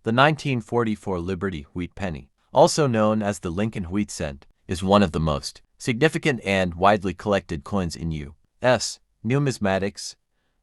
The 1944 Liberty Wheat Penny, also known as the Lincoln Wheat Cent, is one of the most significant and widely collected coins in U.S. numismatics,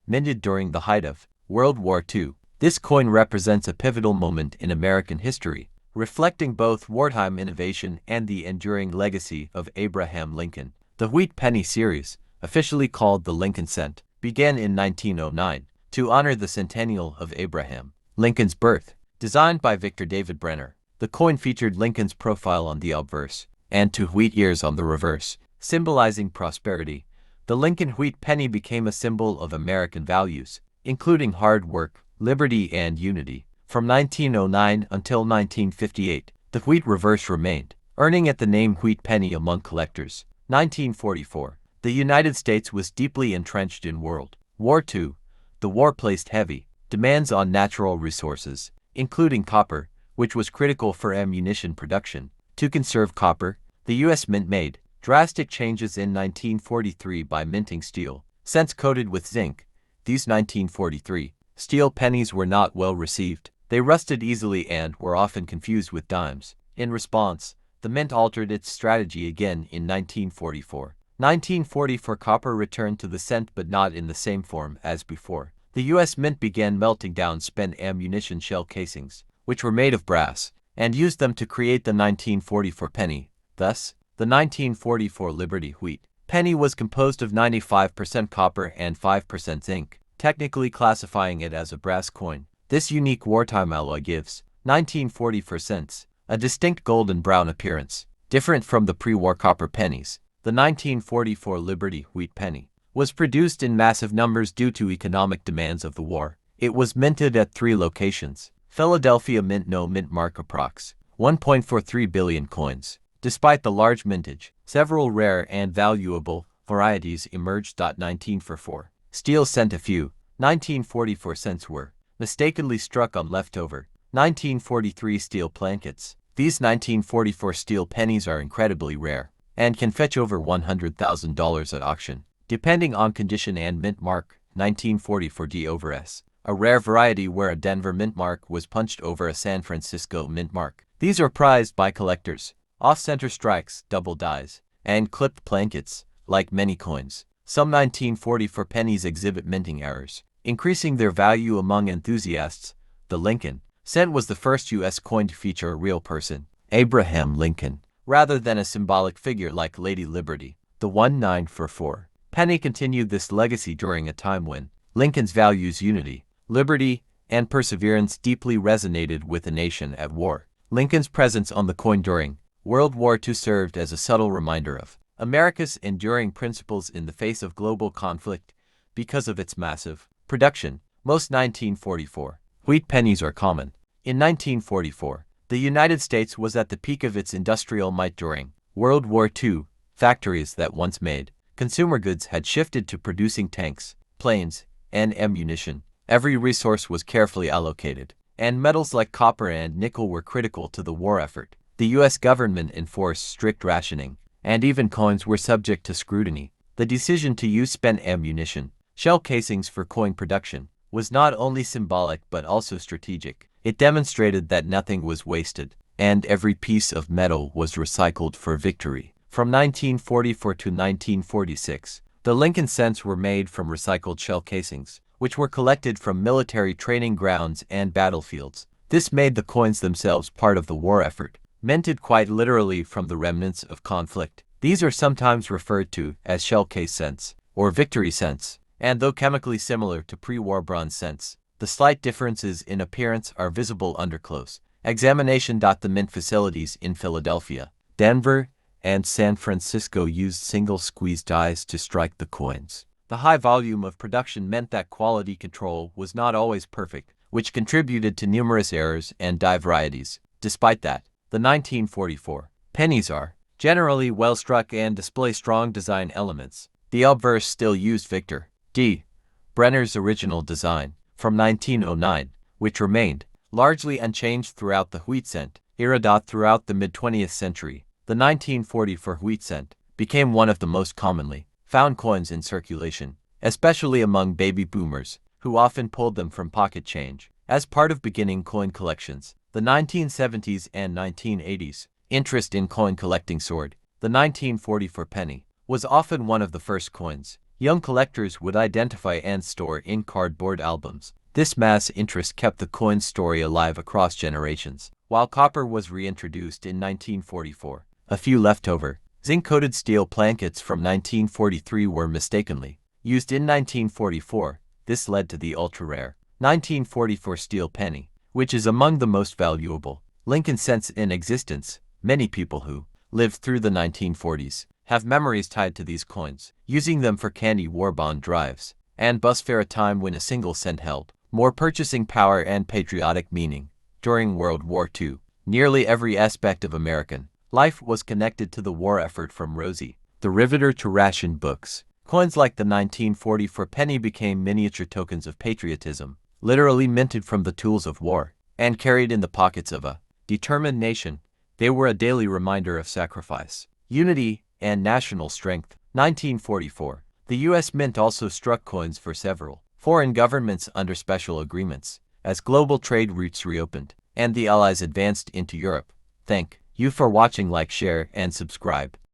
minted during the height of World War II. This coin represents a pivotal moment in American history, reflecting both wartime innovation and the enduring legacy of Abraham Lincoln. The Wheat Penny series, officially called the Lincoln Cent, began in 1909 to honor the centennial of Abraham Lincoln's birth. Designed by Victor David Brenner, the coin featured Lincoln's profile on the obverse and 2 wheat ears on the reverse, symbolizing prosperity. The Lincoln Wheat Penny became a symbol of American values, including hard work, liberty, and unity. From 1909 until 1958, the wheat reverse remained, earning it the name Wheat Penny among collectors. 1944. The United States was deeply entrenched in World War II. The war placed heavy demands on natural resources, including copper, which was critical for ammunition production. To conserve copper, the U.S. Mint made drastic changes in 1943 by minting steel cents coated with zinc. These 1943 steel pennies were not well received. They rusted easily and were often confused with dimes. In response, the mint altered its strategy again in 1944. 1944 copper returned to the cent, but not in the same form as before. The U.S. Mint began melting down spent ammunition shell casings, which were made of brass, and used them to create the 1944 penny. Thus, the 1944 Liberty Wheat Penny was composed of 95% copper and 5% zinc, technically classifying it as a brass coin. This unique wartime alloy gives 1944 cents a distinct golden brown appearance, different from the pre-war copper pennies. The 1944 Liberty Wheat Penny was produced in massive numbers due to economic demands of the war. It was minted at 3 locations. Philadelphia Mint. No mint mark, approx. 1.43 billion coins. Despite the large mintage, several rare and valuable varieties emerged. 1944 steel cent. A few 1944 cents were mistakenly struck on leftover 1943 steel plankets. These 1944 steel pennies are incredibly rare and can fetch over $100,000 at auction, depending on condition and mint mark. 1944 D/S, a rare variety where a Denver mint mark was punched over a San Francisco mint mark. These are prized by collectors. Off-center strikes, double dies, and clipped plankets, like many coins. Some 1944 pennies exhibit minting errors, increasing their value among enthusiasts. The Lincoln Cent was the first U.S. coin to feature a real person, Abraham Lincoln, rather than a symbolic figure like Lady Liberty. The 1944 penny continued this legacy during a time when Lincoln's values, unity, liberty, and perseverance deeply resonated with the nation at war. Lincoln's presence on the coin during World War II served as a subtle reminder of America's enduring principles in the face of global conflict. Because of its massive production, most 1944 wheat pennies are common. In 1944, the United States was at the peak of its industrial might. During World War II, factories that once made consumer goods had shifted to producing tanks, planes, and ammunition. Every resource was carefully allocated, and metals like copper and nickel were critical to the war effort. The U.S. government enforced strict rationing, and even coins were subject to scrutiny. The decision to use spent ammunition shell casings for coin production was not only symbolic but also strategic. It demonstrated that nothing was wasted, and every piece of metal was recycled for victory. From 1944 to 1946, the Lincoln Cents were made from recycled shell casings, which were collected from military training grounds and battlefields. This made the coins themselves part of the war effort, minted quite literally from the remnants of conflict. These are sometimes referred to as shell case cents or victory cents, and though chemically similar to pre-war bronze cents, the slight differences in appearance are visible under close examination. The mint facilities in Philadelphia, Denver, and San Francisco used single squeeze dies to strike the coins. The high volume of production meant that quality control was not always perfect, which contributed to numerous errors and die varieties. Despite that, the 1944 pennies are generally well struck and display strong design elements. The obverse still used Victor D. Brenner's original design from 1909, which remained largely unchanged throughout the wheat cent era. Throughout the mid-20th century, the 1944 wheat cent became one of the most commonly found coins in circulation, especially among baby boomers, who often pulled them from pocket change. as part of beginning coin collections. The 1970s and 1980s. Interest in coin collecting soared. The 1944 penny was often one of the first coins young collectors would identify and store in cardboard albums. This mass interest kept the coin story alive across generations. While copper was reintroduced in 1944, a few leftover, zinc-coated steel plankets from 1943 were mistakenly used in 1944. This led to the ultra-rare 1944 steel penny, which is among the most valuable Lincoln cents in existence. Many people who lived through the 1940s have memories tied to these coins, using them for candy war bond drives and bus fare, a time when a single cent held more purchasing power and patriotic meaning. During World War II, nearly every aspect of American life was connected to the war effort, from Rosie the Riveter to ration books. Coins like the 1944 penny became miniature tokens of patriotism, literally minted from the tools of war and carried in the pockets of a determined nation. They were a daily reminder of sacrifice, unity, and national strength. 1944. The U.S. Mint also struck coins for several foreign governments under special agreements as global trade routes reopened and the Allies advanced into Europe. Thank you for watching. Like, share, and subscribe.